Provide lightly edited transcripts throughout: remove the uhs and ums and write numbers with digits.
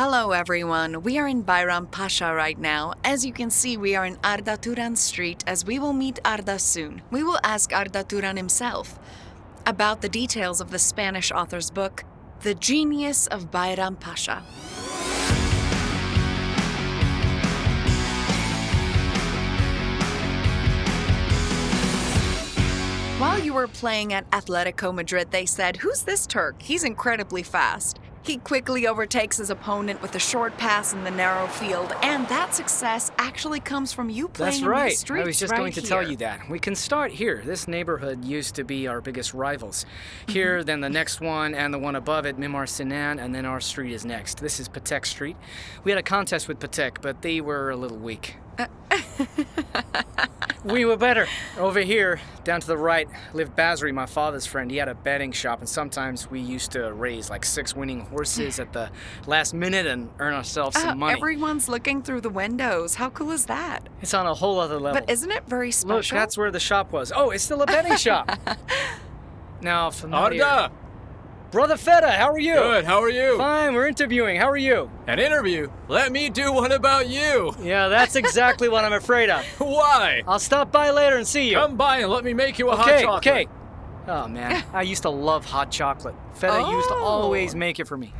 Hello everyone, we are in Bayrampaşa right now. As you can see, we are in Arda Turan street as we will meet Arda soon. We will ask Arda Turan himself about the details of the Spanish author's book, The Genius of Bayrampaşa. While you were playing at Atletico Madrid, they said, "Who's this Turk? He's incredibly fast." He quickly overtakes his opponent with a short pass in the narrow field, and that success actually comes from you playing in these streets. I was just right going to here. tell you that. We can start here. This neighborhood used to be our biggest rivals. Here, then the next one, and the one above it, Mimar Sinan, and then our street is next. This is Patek Street. We had a contest with Patek, but they were a little weak. We were better. Over here, down to the right, lived Basri, my father's friend. He had a betting shop, and sometimes we used to raise like 6 winning horses at the last minute and earn ourselves some money. Everyone's looking through the windows. How cool is that? It's on a whole other level. But isn't it very special? Look, that's where the shop was. Oh, it's still a betting shop. Now, from here... Arda! Brother Feta, how are you? Good, how are you? Fine, we're interviewing. How are you? An interview? Let me do one about you. Yeah, that's exactly what I'm afraid of. Why? I'll stop by later and see you. Come by and let me make you a hot chocolate. Okay. Oh, man, I used to love hot chocolate. Feta used to always make it for me.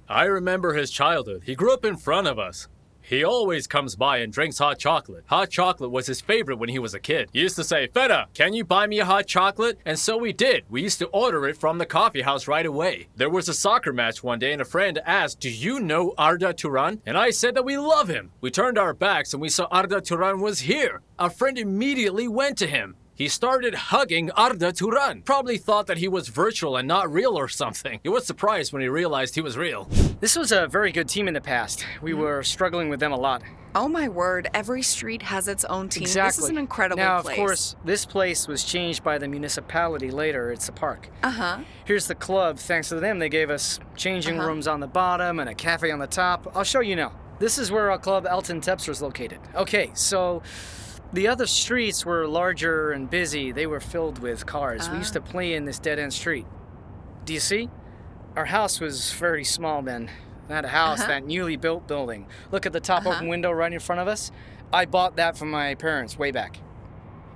I remember his childhood. He grew up in front of us. He always comes by and drinks hot chocolate. Hot chocolate was his favorite when he was a kid. He used to say, "Feta, can you buy me a hot chocolate?" And so we did. We used to order it from the coffee house right away. There was a soccer match one day and a friend asked, "Do you know Arda Turan?" And I said that we love him. We turned our backs and we saw Arda Turan was here. Our friend immediately went to him. He started hugging Arda Turan. Probably thought that he was virtual and not real or something. He was surprised when he realized he was real. This was a very good team in the past. We were struggling with them a lot. Oh my word, every street has its own team. Exactly. This is an incredible now, place. Of course, this place was changed by the municipality later. It's a park. Uh-huh. Here's the club. Thanks to them, they gave us changing rooms on the bottom and a cafe on the top. I'll show you now. This is where our club Altıntepsi is located. Okay, so... the other streets were larger and busy. They were filled with cars. We used to play in this dead-end street. Do you see? Our house was very small then. That house, that newly built building. Look at the top open window right in front of us. I bought that from my parents way back.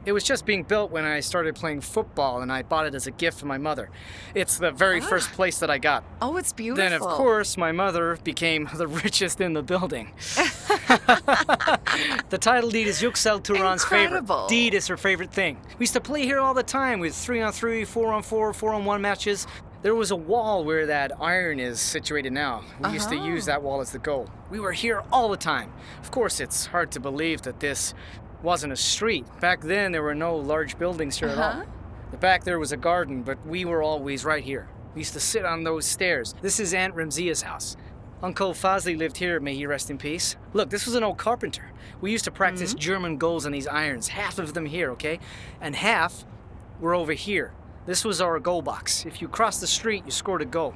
It was just being built when I started playing football, and I bought it as a gift from my mother. It's the very first place that I got. Oh, it's beautiful. Then, of course, my mother became the richest in the building. The title deed is Yüksel Turan's favorite. Deed is her favorite thing. We used to play here all the time with 3-on-3, 4-on-4, 4-on-1 matches. There was a wall where that iron is situated now. We used to use that wall as the goal. We were here all the time. Of course, it's hard to believe that this wasn't a street. Back then, there were no large buildings here at all. The back there was a garden, but we were always right here. We used to sit on those stairs. This is Aunt Ramzia's house. Uncle Fazli lived here, may he rest in peace. Look, this was an old carpenter. We used to practice German goals on these irons. Half of them here, okay? And half were over here. This was our goal box. If you crossed the street, you scored a goal.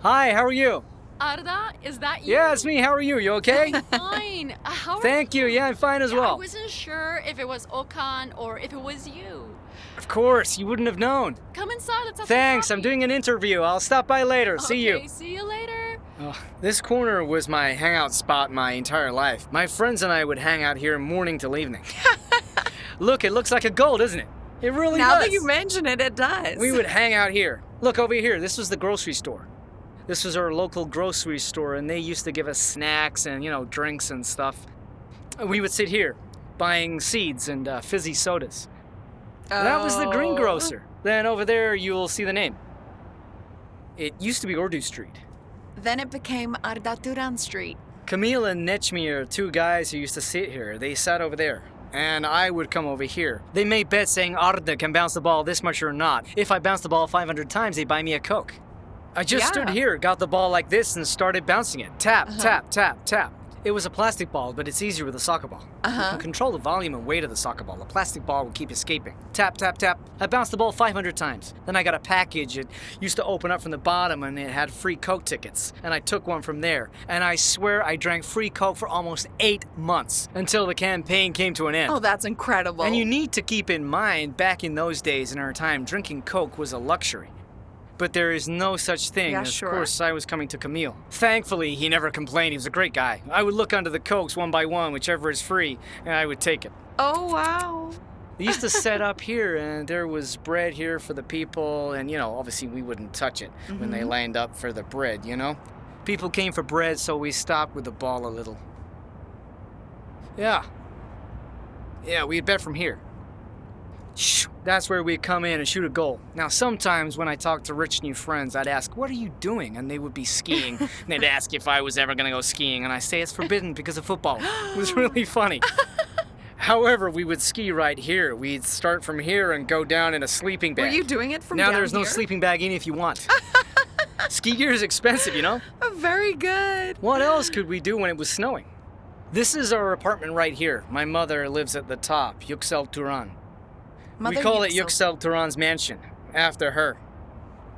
Hi, how are you? Arda, is that you? Yeah, it's me. How are you? You okay? I'm fine. How are Thank you. Yeah, I'm fine as well. I wasn't sure if it was Okan or if it was you. Of course, you wouldn't have known. Come inside, let's have Thanks, some I'm coffee. doing an interview. I'll stop by later. See you. Okay, see you later. This corner was my hangout spot my entire life. My friends and I would hang out here morning till evening. Look, it looks like a gold, doesn't it? It really does. Now that you mention it, it does. We would hang out here. Look over here. This was the grocery store. This was our local grocery store, and they used to give us snacks and, drinks and stuff. We would sit here, buying seeds and fizzy sodas. That was the greengrocer. Then over there, you'll see the name. It used to be Urdu Street. Then it became Arda Turan Street. Camille and Nechmi are 2 guys who used to sit here. They sat over there. And I would come over here. They made bets saying Arda can bounce the ball this much or not. If I bounce the ball 500 times, they buy me a Coke. I just stood here, got the ball like this, and started bouncing it. Tap, tap, tap, tap. It was a plastic ball, but it's easier with a soccer ball. You can control the volume and weight of the soccer ball. The plastic ball would keep escaping. Tap, tap, tap. I bounced the ball 500 times. Then I got a package. It used to open up from the bottom, and it had free Coke tickets. And I took one from there. And I swear I drank free Coke for almost 8 months until the campaign came to an end. Oh, that's incredible. And you need to keep in mind, back in those days in our time, drinking Coke was a luxury. but there is no such thing. Yeah, Of sure. course, I was coming to Camille. Thankfully, he never complained. He was a great guy. I would look under the cokes one by one, whichever is free, and I would take it. Oh, wow. We used to set up here, and there was bread here for the people, and, obviously we wouldn't touch it when they lined up for the bread, People came for bread, so we stopped with the ball a little. Yeah, we'd bet from here. Shh, that's where we'd come in and shoot a goal. Now, sometimes when I talked to rich new friends, I'd ask, "What are you doing?" And they would be skiing. And they'd ask if I was ever going to go skiing, and I say it's forbidden because of football. It was really funny. However, we would ski right here. We'd start from here and go down in a sleeping bag. Were you doing it from now down there's no here? sleeping bag in if you want. Ski gear is expensive, Very good. What else could we do when it was snowing? This is our apartment right here. My mother lives at the top, Arda Turan. We call it Arda Turan's mansion, after her.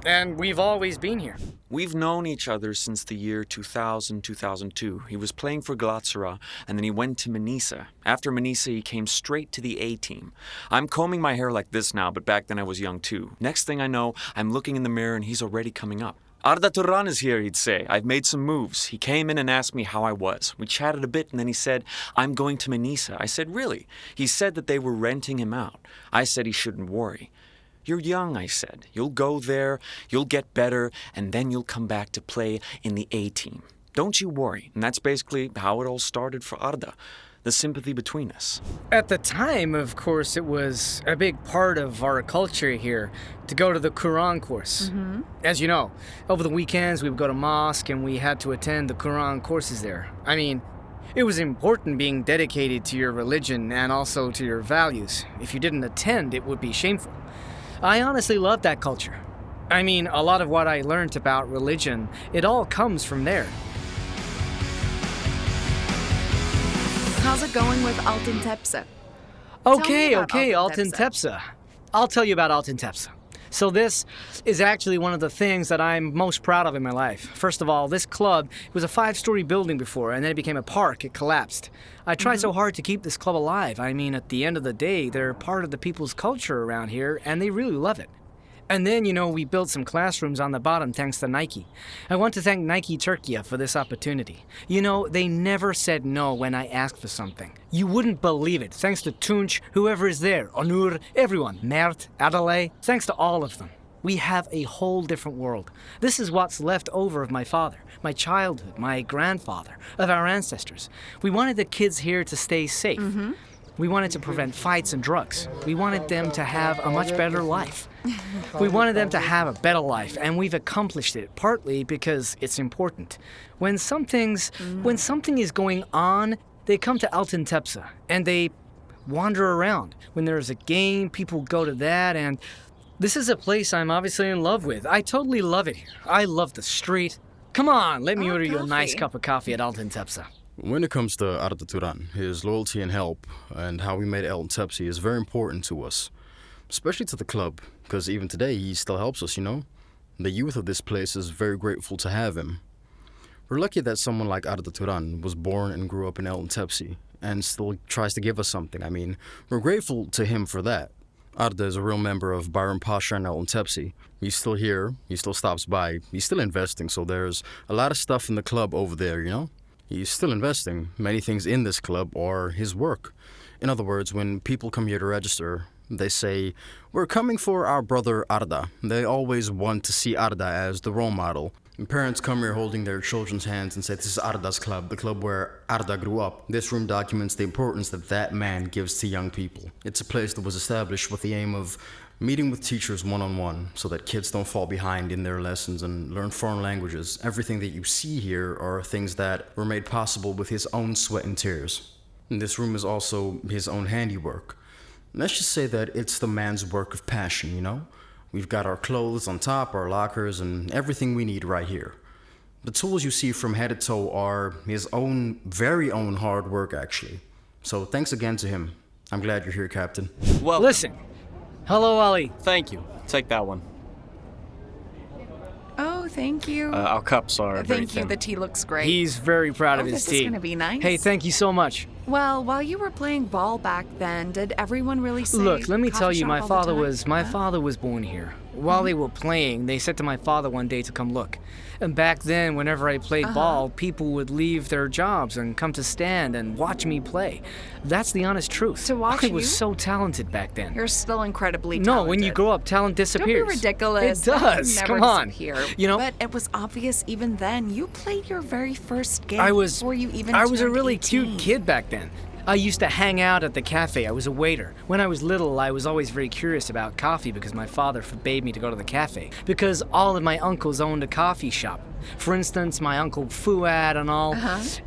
And we've always been here. We've known each other since the year 2000, 2002. He was playing for Galatasaray, and then he went to Manisa. After Manisa, he came straight to the A team. I'm combing my hair like this now, but back then I was young too. Next thing I know, I'm looking in the mirror and he's already coming up. Arda Turan is here, he'd say. I've made some moves. He came in and asked me how I was. We chatted a bit and then he said, I'm going to Manisa. I said, really? He said that they were renting him out. I said he shouldn't worry. You're young, I said. You'll go there, you'll get better, and then you'll come back to play in the A team. Don't you worry. And that's basically how it all started for Arda. The sympathy between us. At the time, of course, it was a big part of our culture here to go to the Quran course. As you know, over the weekends we would go to mosque and we had to attend the Quran courses there. I mean, it was important being dedicated to your religion and also to your values. If you didn't attend, it would be shameful. I honestly love that culture. I mean, a lot of what I learned about religion, it all comes from there. How's it going with Altıntepsi? Okay, Altıntepsi. Altıntepsi. I'll tell you about Altıntepsi. So this is actually one of the things that I'm most proud of in my life. First of all, this club was a 5-story building before, and then it became a park. It collapsed. I tried so hard to keep this club alive. I mean, at the end of the day, they're part of the people's culture around here, and they really love it. And then, we built some classrooms on the bottom thanks to Nike. I want to thank Nike Turkey for this opportunity. They never said no when I asked for something. You wouldn't believe it. Thanks to Tunç, whoever is there, Onur, everyone, Mert, Adalay, thanks to all of them. We have a whole different world. This is what's left over of my father, my childhood, my grandfather, of our ancestors. We wanted the kids here to stay safe. We wanted to prevent fights and drugs. We wanted them to have a much better life. We wanted them to have a better life, and we've accomplished it, partly because it's important. When something is going on, they come to Altıntepsi, and they wander around. When there's a game, people go to that, and this is a place I'm obviously in love with. I totally love it here. I love the street. Come on, let me order you a nice cup of coffee at Altıntepsi. When it comes to Arda Turan, his loyalty and help, and how he made Altıntepsi is very important to us. Especially to the club, because even today he still helps us, The youth of this place is very grateful to have him. We're lucky that someone like Arda Turan was born and grew up in Altıntepsi, and still tries to give us something. I mean, we're grateful to him for that. Arda is a real member of Bayrampaşa and Altıntepsi. He's still here, he still stops by, he's still investing, so there's a lot of stuff in the club over there, He's still investing. Many things in this club are his work. In other words, when people come here to register, they say, we're coming for our brother Arda. They always want to see Arda as the role model. And parents come here holding their children's hands and say, this is Arda's club, the club where Arda grew up. This room documents the importance that man gives to young people. It's a place that was established with the aim of meeting with teachers one-on-one so that kids don't fall behind in their lessons and learn foreign languages. Everything that you see here are things that were made possible with his own sweat and tears. And this room is also his own handiwork. Let's just say that it's the man's work of passion, We've got our clothes on top, our lockers, and everything we need right here. The tools you see from head to toe are his own, very own hard work, actually. So thanks again to him. I'm glad you're here, Captain. Well, Listen. Hello, Ali. thank you. Take that one. Oh, thank you. Our cups are very Thank you. thin. The tea looks great. He's very proud of his this tea. is gonna be nice. Hey, thank you so much. Well, while you were playing ball back then, did everyone really say Look, let me tell coffee you, shop my all the father time? was my father was born here. While they were playing, they said to my father one day to come look. And back then, whenever I played ball, people would leave their jobs and come to stand and watch me play. That's the honest truth. To watch I was you? so talented back then. You're still incredibly No, talented. when you grow up, talent Don't disappears. be ridiculous. It That can does. never Come on. disappear. You know, But it was obvious even then. You played your very first game I was before you even I was a turned really 18. cute kid back then. I used to hang out at the cafe. I was a waiter. When I was little, I was always very curious about coffee because my father forbade me to go to the cafe because all of my uncles owned a coffee shop. For instance, my uncle Fuad and all.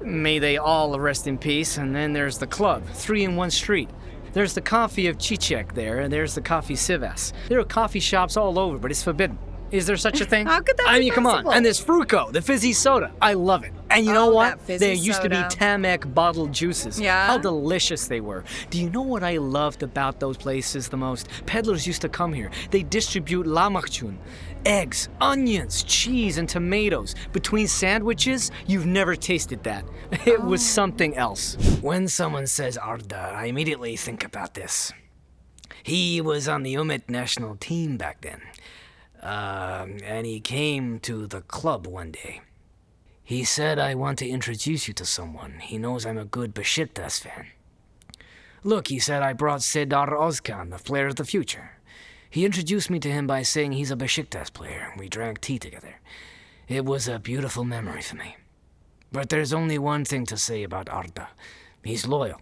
May they all rest in peace. And then there's the club, 3 in 1 street. There's the coffee of Chichek there, and there's the coffee Sivas. There are coffee shops all over, but it's forbidden. Is there such a thing? How could that I be mean, come on. possible? And there's Fruco, the fizzy soda. I love it. And you know Oh, what? that fizzy There used to be soda. Tamek bottled juices. Yeah? How delicious they were. Do you know what I loved about those places the most? Peddlers used to come here. They distribute lamachchun, eggs, onions, cheese, and tomatoes. Between sandwiches, you've never tasted that. It was something else. When someone says Arda, I immediately think about this. He was on the Umit national team back then. And he came to the club one day. He said, I want to introduce you to someone. He knows I'm a good Besiktas fan. Look, he said, I brought Sedar Ozkan, the player of the future. He introduced me to him by saying he's a Besiktas player. We drank tea together. It was a beautiful memory for me. But there's only one thing to say about Arda. He's loyal,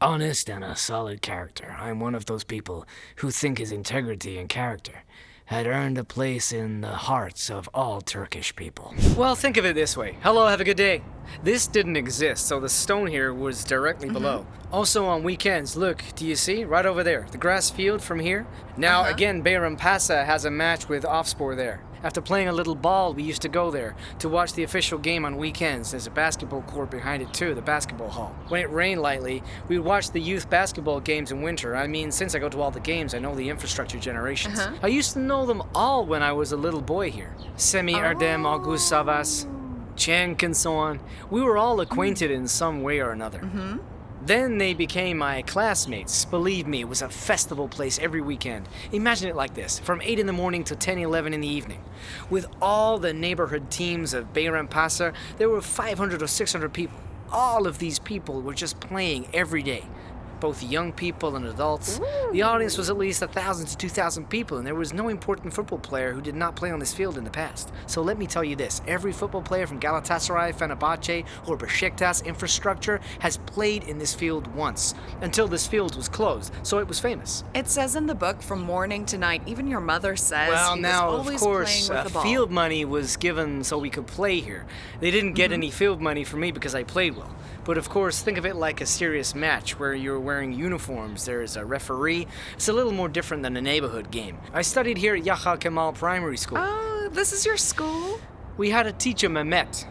honest, and a solid character. I'm one of those people who think his integrity and character had earned a place in the hearts of all Turkish people. Well, think of it this way. Hello, have a good day. This didn't exist, so the stone here was directly below. Also on weekends, look, do you see? Right over there, the grass field from here. Now, again, Bayrampaşa has a match with Offspor there. After playing a little ball, we used to go there to watch the official game on weekends. There's a basketball court behind it too, the basketball hall. When it rained lightly, we'd watch the youth basketball games in winter. I mean, since I go to all the games, I know the infrastructure generations. I used to know them all when I was a little boy here. Semi Erdem, August Savas, Cenk, and so on. We were all acquainted in some way or another. Then they became my classmates. Believe me, it was a festival place every weekend. Imagine it like this, from 8 in the morning to 10, 11 in the evening. With all the neighborhood teams of Bayrampaşa, there were 500 or 600 people. All of these people were just playing every day. Both young people and adults. The audience was at least 1,000 to 2,000 people, and there was no important football player who did not play on this field in the past. So let me tell you this, every football player from Galatasaray, Fenerbahce, or Besiktas infrastructure has played in this field once, until this field was closed, so it was famous. It says in the book from morning to night, even your mother says Well, he now, was of always course, playing with the ball. field money was given so we could play here. They didn't get any field money for me because I played well. But of course, think of it like a serious match where you're wearing uniforms. There's a referee. It's a little more different than a neighborhood game. I studied here at Yahya Kemal Primary School. Oh, this is your school? We had a teacher, Mehmet.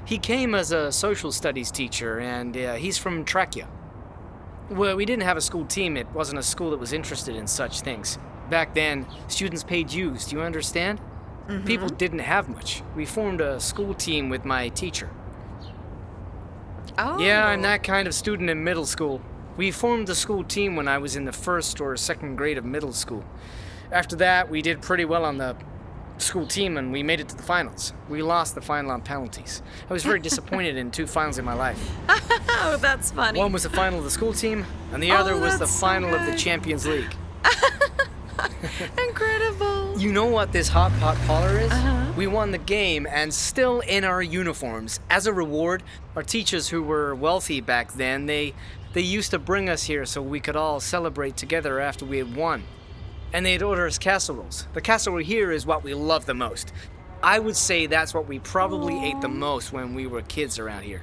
He came as a social studies teacher, and he's from Trakya. Well, we didn't have a school team. It wasn't a school that was interested in such things. Back then, students paid dues. Do you understand? People didn't have much. We formed a school team with my teacher. Oh. Yeah, I'm that kind of student in middle school. We formed the school team when I was in the 1st or 2nd grade of middle school. After that, we did pretty well on the school team and we made it to the finals. We lost the final on penalties. I was very disappointed in 2 finals in my life. Oh, that's funny. One was the final of the school team, and the other was the that's so final of the good. Champions League. Incredible. You know what this hot pot collar is? We won the game, and still in our uniforms. As a reward, our teachers who were wealthy back then, they used to bring us here so we could all celebrate together after we had won. And they'd order us casseroles. The casserole here is what we love the most. I would say that's what we probably ate the most when we were kids around here.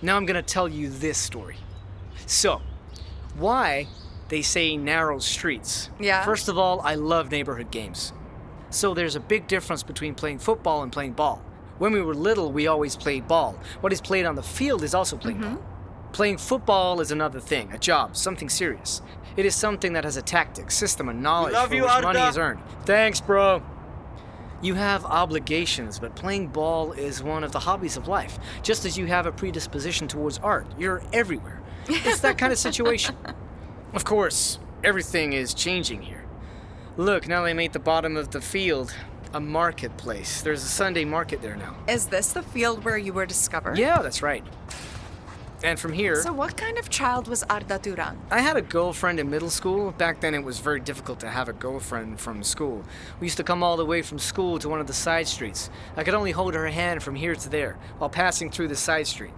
Now I'm gonna tell you this story. So, why they say narrow streets? Yeah. First of all, I love neighborhood games. So there's a big difference between playing football and playing ball. When we were little, we always played ball. What is played on the field is also playing ball. Playing football is another thing, a job, something serious. It is something that has a tactic, system, and knowledge Love for you, which Arda. money is earned. Thanks, bro. You have obligations, but playing ball is one of the hobbies of life. Just as you have a predisposition towards art, you're everywhere. It's that kind of situation. Of course, everything is changing here. Look, now they made the bottom of the field a marketplace. There's a Sunday market there now. Is this the field where you were discovered? Yeah, that's right. And from here... So what kind of child was Arda Turan? I had a girlfriend in middle school. Back then it was very difficult to have a girlfriend from school. We used to come all the way from school to one of the side streets. I could only hold her hand from here to there while passing through the side street.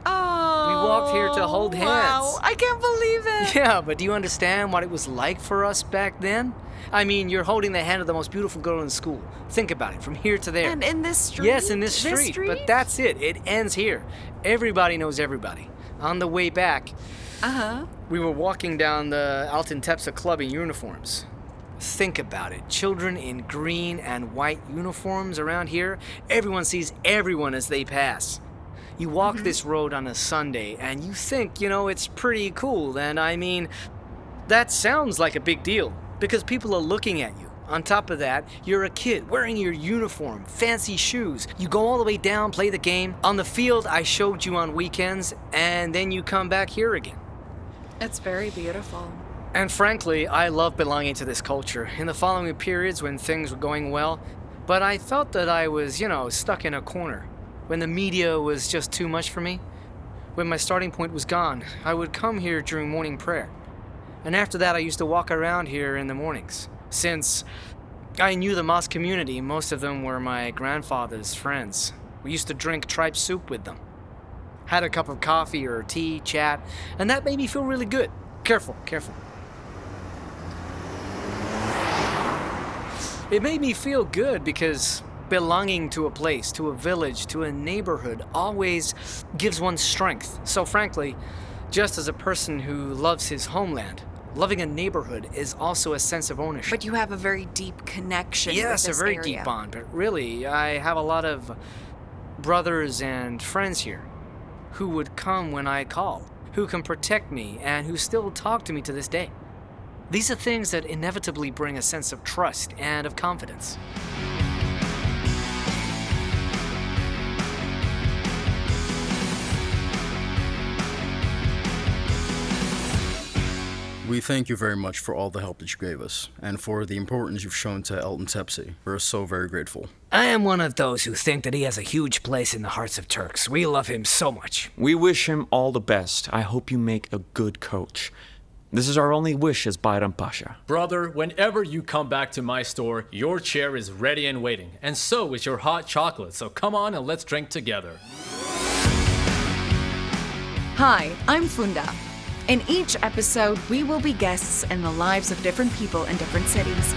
Oh, We walked here to hold hands. Wow, I can't believe it. Yeah, but do you understand what it was like for us back then? I mean, you're holding the hand of the most beautiful girl in school. Think about it, from here to there. And in this street? Yes, in this street. But that's it. It ends here. Everybody knows everybody. On the way back, we were walking down the Altıntepsi Club in uniforms. Think about it. Children in green and white uniforms around here. Everyone sees everyone as they pass. You walk this road on a Sunday and you think, it's pretty cool. And I mean, that sounds like a big deal because people are looking at you. On top of that, you're a kid wearing your uniform, fancy shoes. You go all the way down, play the game. On the field, I showed you on weekends, and then you come back here again. It's very beautiful. And frankly, I love belonging to this culture. In the following periods when things were going well, but I felt that I was, stuck in a corner. When the media was just too much for me. When my starting point was gone, I would come here during morning prayer. And after that, I used to walk around here in the mornings. Since I knew the mosque community, most of them were my grandfather's friends. We used to drink tripe soup with them. Had a cup of coffee or tea, chat, and that made me feel really good. Careful. It made me feel good because belonging to a place, to a village, to a neighborhood always gives one strength. So frankly, just as a person who loves his homeland, loving a neighborhood is also a sense of ownership. But you have a very deep connection with this Yes, a very area. deep bond. But really, I have a lot of brothers and friends here who would come when I call, who can protect me, and who still talk to me to this day. These are things that inevitably bring a sense of trust and of confidence. We thank you very much for all the help that you gave us, and for the importance you've shown to Altıntepsi. We're so very grateful. I am one of those who think that he has a huge place in the hearts of Turks. We love him so much. We wish him all the best. I hope you make a good coach. This is our only wish as Bayrampaşa. Brother, whenever you come back to my store, your chair is ready and waiting. And so is your hot chocolate. So come on and let's drink together. Hi, I'm Funda. In each episode, we will be guests in the lives of different people in different cities.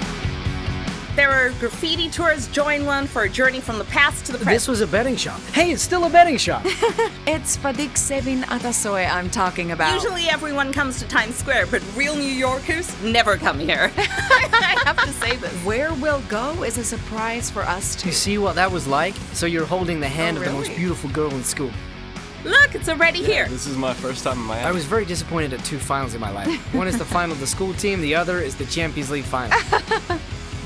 There are graffiti tours. Join one for a journey from the past to the present. This was a betting shop. Hey, it's still a betting shop. It's Fadik Sevin Atasoy I'm talking about. Usually everyone comes to Times Square, but real New Yorkers never come here. I have to say this. Where we'll go is a surprise for us too. You see what that was like? So you're holding the hand of the most really? beautiful girl in school. Look, it's already here. This is my first time in Miami. I was very disappointed at two finals in my life. One is the final of the school team, the other is the Champions League final.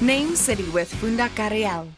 Name City with Funda Karayel.